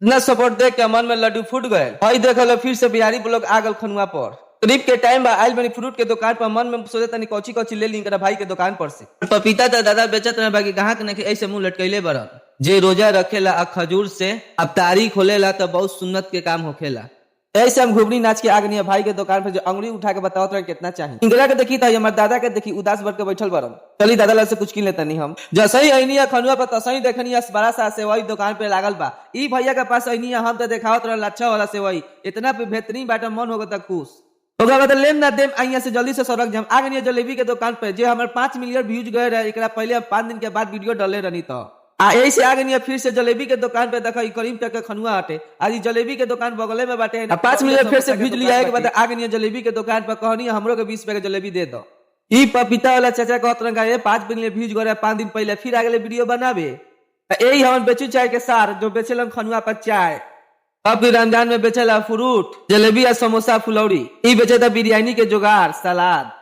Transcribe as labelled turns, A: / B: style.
A: इतना सपोर्ट देख के मन में लड्डू फूट गए। हई देखल फिर से बिहारी ब्लॉक आ गल खनुआ पर। ट्रिप के टाइम बा आइल बनी फ्रूट के दुकान पर, मन में सोचे तनी कौची कौची ले ली इनकरा भाई के दुकान पर से। पपीता तो दादा बेचत रहे बाकी ग्राहक ने ऐसे मुंह लटकैले बरन। जे रोजा रखेला आ खजूर से अब तारीख होलेला तो बहुत सुन्नत के काम होखेला। ऐसे हम घुबरी नाच के आगनी भाई के दुकान पे जो अंगुली उठा के बताओ तो कितना चाहिए। इंगला के देखी था हमारे दादा के देखी उदास बढ़ के बैठल बरन। चली दादा ला से कुछ किन लेता नहीं हम। जैसे ही अनिया खनुआ पर तसही देखनी बड़ा सा सेवई दुकान पे लागल बा। ई भैया के पास अनिया हम तो देखावत रहल अच्छा वाला सेवई, इतना पे बेहतरीन बाटा मन हो गया खुश। होगा मतलब लेम ना देम आइया से जल्दी से सड़क जाम आगनी जलेबी के दुकान पे जो हमारे 5 मिलियन व्यूज गए रहे। एकरा पहले 5 दिन के बाद वीडियो डाले रहनी तो ऐसे आगे नहीं फिर से जलेबी के दुकान पे देखा करीम तक के खनुआ हटे। आज जलेबी के दुकान बगले में बाटे 5 मिलियन फिर से व्यूज लिया के बाद आगे नहीं जलेबी के दुकान पर कहनी हमरो के 20 रुपए के जलेबी दे दो। ई पपीता वाला चाचा कहत रहा 5 मिलियन व्यूज गए 5 दिन पहले, फिर आगे वीडियो बनावे। यही हम बेचू चाय के सार जो बेचेलन खनुआ पर चाय। अब रमजान में बेचेला फ्रूट जलेबी या समोसा फुलौरी। ई बेचे था बिरयानी के जुगाड़ सलाद।